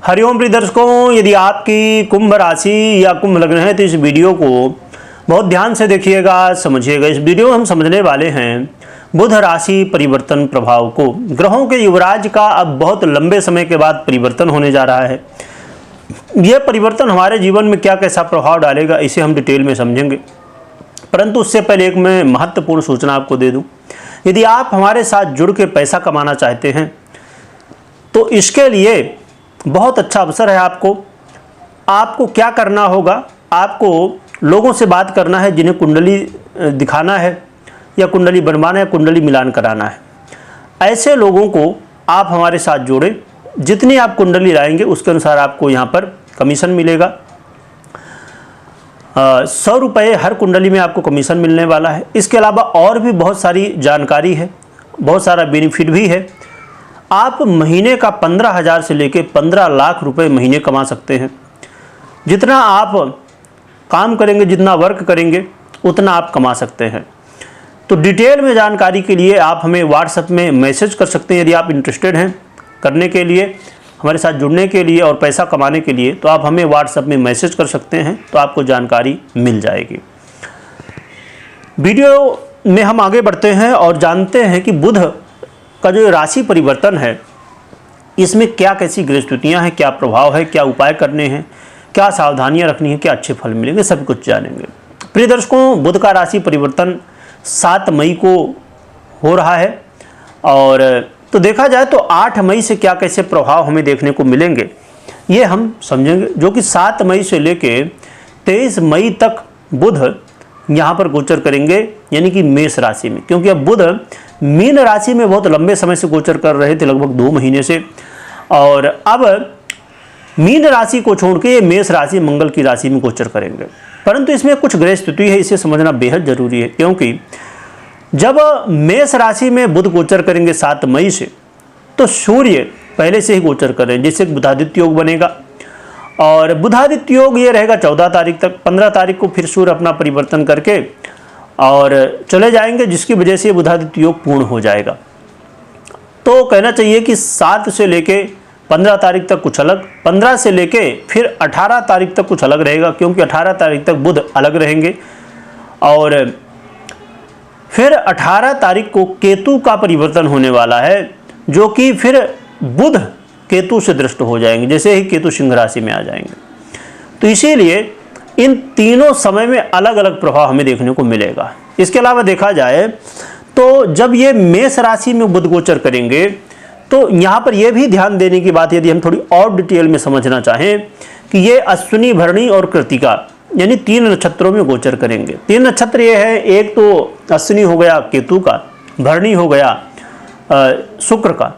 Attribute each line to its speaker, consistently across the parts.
Speaker 1: हरिओम प्रिय दर्शकों, यदि आपकी कुंभ राशि या कुंभ लग्न है तो इस वीडियो को बहुत ध्यान से देखिएगा, समझिएगा। इस वीडियो में हम समझने वाले हैं बुध राशि परिवर्तन प्रभाव को। ग्रहों के युवराज का अब बहुत लंबे समय के बाद परिवर्तन होने जा रहा है। यह परिवर्तन हमारे जीवन में क्या कैसा प्रभाव डालेगा, इसे हम डिटेल में समझेंगे। परंतु उससे पहले एक मैं महत्वपूर्ण सूचना आपको दे दूं। यदि आप हमारे साथ जुड़ के पैसा कमाना चाहते हैं तो इसके लिए बहुत अच्छा अवसर है। आपको क्या करना होगा, आपको लोगों से बात करना है जिन्हें कुंडली दिखाना है या कुंडली बनवाना है, कुंडली मिलान कराना है। ऐसे लोगों को आप हमारे साथ जोड़ें। जितनी आप कुंडली लाएंगे उसके अनुसार आपको यहाँ पर कमीशन मिलेगा। 100 रुपये हर कुंडली में आपको कमीशन मिलने वाला है। इसके अलावा और भी बहुत सारी जानकारी है, बहुत सारा बेनिफिट भी है। आप महीने का 15,000 से लेकर 15 लाख रुपए महीने कमा सकते हैं। जितना आप काम करेंगे, जितना वर्क करेंगे, उतना आप कमा सकते हैं। तो डिटेल में जानकारी के लिए आप हमें व्हाट्सएप में मैसेज कर सकते हैं। यदि आप इंटरेस्टेड हैं करने के लिए, हमारे साथ जुड़ने के लिए और पैसा कमाने के लिए, तो आप हमें व्हाट्सएप में मैसेज कर सकते हैं, तो आपको जानकारी मिल जाएगी। वीडियो में हम आगे बढ़ते हैं और जानते हैं कि बुध का जो राशि परिवर्तन है, इसमें क्या कैसी ग्रह स्थितियाँ हैं, क्या प्रभाव है, क्या उपाय करने हैं, क्या सावधानियां रखनी है, क्या अच्छे फल मिलेंगे, सब कुछ जानेंगे। प्रिय दर्शकों, बुध का राशि परिवर्तन 7 मई को हो रहा है और तो देखा जाए तो 8 मई से क्या कैसे प्रभाव हमें देखने को मिलेंगे, ये हम समझेंगे। जो कि 7 मई से लेके 23 मई तक बुध यहाँ पर गोचर करेंगे, यानी कि मेष राशि में। क्योंकि अब बुध मीन राशि में बहुत लंबे समय से गोचर कर रहे थे, लगभग 2 महीने से, और अब मीन राशि को छोड़ के ये मेष राशि, मंगल की राशि में गोचर करेंगे। परंतु इसमें कुछ ग्रह स्थिति है, इसे समझना बेहद जरूरी है। क्योंकि जब मेष राशि में बुध गोचर करेंगे 7 मई से, तो सूर्य पहले से ही गोचर कर रहे हैं, जिससे बुधादित्य योग बनेगा। और बुधादित्य योग ये रहेगा 14 तारीख तक। 15 तारीख को फिर सूर्य अपना परिवर्तन करके और चले जाएंगे, जिसकी वजह से बुधादित्य योग पूर्ण हो जाएगा। तो कहना चाहिए कि 7 से लेके 15 तारीख तक कुछ अलग, 15 से लेके फिर 18 तारीख तक कुछ अलग रहेगा। क्योंकि 18 तारीख तक बुध अलग रहेंगे और फिर 18 तारीख को केतु का परिवर्तन होने वाला है, जो कि फिर बुध केतु से दृष्ट हो जाएंगे, जैसे ही केतु सिंह राशि में आ जाएंगे। तो इसीलिए इन तीनों समय में अलग अलग प्रभाव हमें देखने को मिलेगा। इसके अलावा देखा जाए तो जब ये मेष राशि में बुध गोचर करेंगे, तो यहाँ पर यह भी ध्यान देने की बात, यदि हम थोड़ी और डिटेल में समझना चाहें, कि ये अश्विनी, भरणी और कृतिका यानी 3 नक्षत्रों में गोचर करेंगे। 3 नक्षत्र ये है, एक तो अश्विनी हो गया केतु का, भरणी हो गया शुक्र का,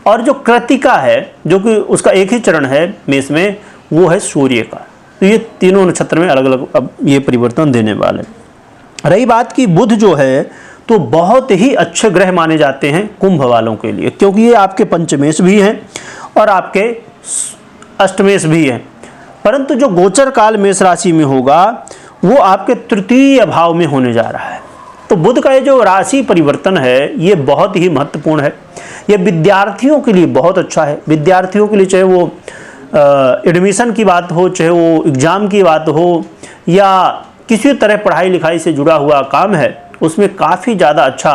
Speaker 1: और जो कृतिका है, जो कि उसका एक ही चरण है मेष में, वो है सूर्य का। तो ये तीनों नक्षत्र में अलग अलग अब ये परिवर्तन देने वाले। रही बात कि बुध जो है तो बहुत ही अच्छे ग्रह माने जाते हैं कुंभ वालों के लिए, क्योंकि ये आपके पंचमेश भी हैं और आपके अष्टमेश भी हैं। परंतु जो गोचर काल मेष राशि में होगा वो आपके तृतीय भाव में होने जा रहा है। तो बुध का ये जो राशि परिवर्तन है, ये बहुत ही महत्वपूर्ण है। ये विद्यार्थियों के लिए बहुत अच्छा है। विद्यार्थियों के लिए, चाहे वो एडमिशन की बात हो, चाहे वो एग्ज़ाम की बात हो, या किसी तरह पढ़ाई लिखाई से जुड़ा हुआ काम है, उसमें काफ़ी ज़्यादा अच्छा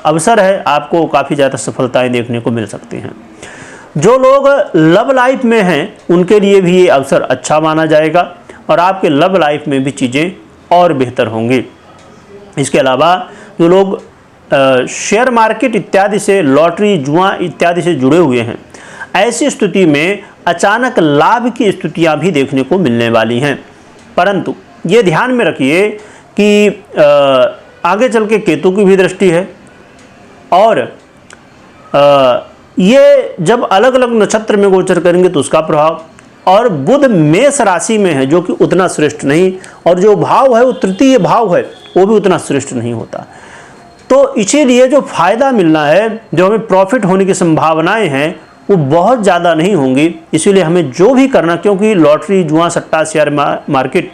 Speaker 1: अवसर है। आपको काफ़ी ज़्यादा सफलताएं देखने को मिल सकती हैं। जो लोग लव लाइफ में हैं उनके लिए भी ये अवसर अच्छा माना जाएगा और आपके लव लाइफ में भी चीज़ें और बेहतर होंगी। इसके अलावा जो लोग शेयर मार्केट इत्यादि से, लॉटरी, जुआ इत्यादि से जुड़े हुए हैं, ऐसी स्थिति में अचानक लाभ की स्थितियां भी देखने को मिलने वाली हैं। परंतु ये ध्यान में रखिए कि आगे चल के केतु की भी दृष्टि है, और ये जब अलग अलग नक्षत्र में गोचर करेंगे तो उसका प्रभाव, और बुध मेष राशि में है जो कि उतना श्रेष्ठ नहीं, और जो भाव है वो तृतीय भाव है, वो भी उतना श्रेष्ठ नहीं होता। तो इसीलिए जो फायदा मिलना है, जो हमें प्रॉफिट होने की संभावनाएं हैं, वो बहुत ज़्यादा नहीं होंगी। इसीलिए हमें जो भी करना, क्योंकि लॉटरी, जुआ, सट्टा, शेयर मार्केट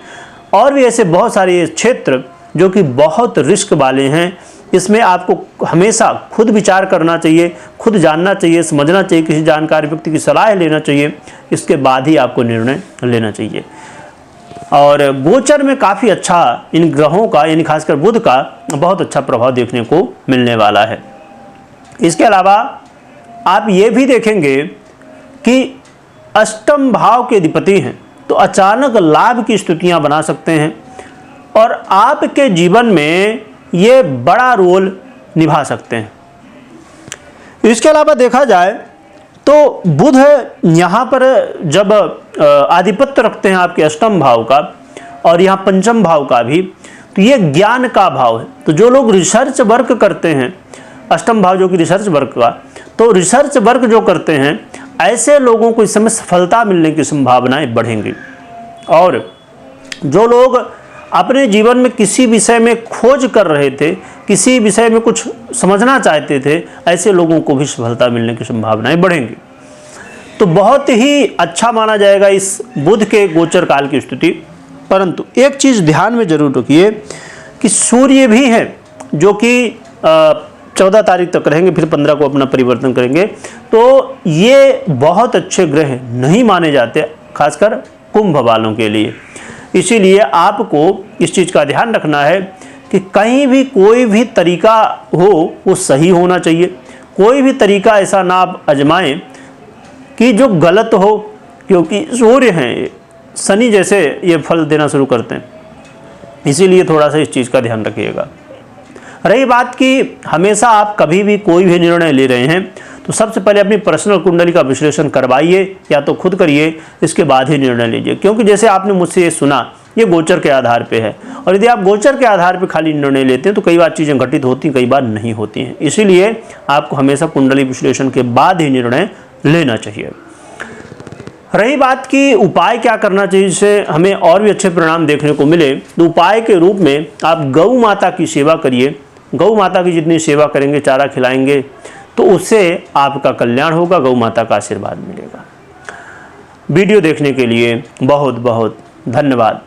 Speaker 1: और भी ऐसे बहुत सारे क्षेत्र जो कि बहुत रिस्क वाले हैं, इसमें आपको हमेशा खुद विचार करना चाहिए, खुद जानना चाहिए, समझना चाहिए, किसी जानकार व्यक्ति की सलाह लेना चाहिए, इसके बाद ही आपको निर्णय लेना चाहिए। और गोचर में काफ़ी अच्छा इन ग्रहों का, यानी खासकर बुध का बहुत अच्छा प्रभाव देखने को मिलने वाला है। इसके अलावा आप ये भी देखेंगे कि अष्टम भाव के अधिपति हैं, तो अचानक लाभ की स्थितियां बना सकते हैं और आपके जीवन में ये बड़ा रोल निभा सकते हैं। इसके अलावा देखा जाए तो बुध यहाँ पर जब आधिपत्य रखते हैं आपके अष्टम भाव का और यहाँ पंचम भाव का भी, तो ये ज्ञान का भाव है। तो जो लोग रिसर्च वर्क करते हैं, अष्टम भाव जो कि रिसर्च वर्क का, तो रिसर्च वर्क जो करते हैं ऐसे लोगों को इस समय सफलता मिलने की संभावनाएं बढ़ेंगी। और जो लोग अपने जीवन में किसी विषय में खोज कर रहे थे, किसी विषय में कुछ समझना चाहते थे, ऐसे लोगों को भी सफलता मिलने की संभावनाएं बढ़ेंगी। तो बहुत ही अच्छा माना जाएगा इस बुध के गोचर काल की स्थिति। परंतु एक चीज़ ध्यान में जरूर रखिए कि सूर्य भी है जो कि 14 तारीख तक रहेंगे, फिर 15 को अपना परिवर्तन करेंगे। तो ये बहुत अच्छे ग्रह नहीं माने जाते, खासकर कुंभ वालों के लिए। इसीलिए आपको इस चीज़ का ध्यान रखना है कि कहीं भी कोई भी तरीका हो वो सही होना चाहिए। कोई भी तरीका ऐसा ना आप आजमाएं कि जो गलत हो, क्योंकि सूर्य हैं, शनि जैसे ये फल देना शुरू करते हैं। इसीलिए थोड़ा सा इस चीज़ का ध्यान रखिएगा। रही बात कि हमेशा आप कभी भी कोई भी निर्णय ले रहे हैं तो सबसे पहले अपनी पर्सनल कुंडली का विश्लेषण करवाइए, या तो खुद करिए, इसके बाद ही निर्णय लीजिए। क्योंकि जैसे आपने मुझसे ये सुना, ये गोचर के आधार पे है, और यदि आप गोचर के आधार पे खाली निर्णय लेते हैं तो कई बार चीज़ें घटित होती हैं, कई बार नहीं होती हैं। इसीलिए आपको हमेशा कुंडली विश्लेषण के बाद ही निर्णय लेना चाहिए। रही बात कि उपाय क्या करना चाहिए जिससे हमें और भी अच्छे परिणाम देखने को मिले, तो उपाय के रूप में आप गौ माता की सेवा करिए। गौ माता की जितनी सेवा करेंगे, चारा खिलाएंगे, तो उससे आपका कल्याण होगा, गौ माता का आशीर्वाद मिलेगा। वीडियो देखने के लिए बहुत बहुत धन्यवाद।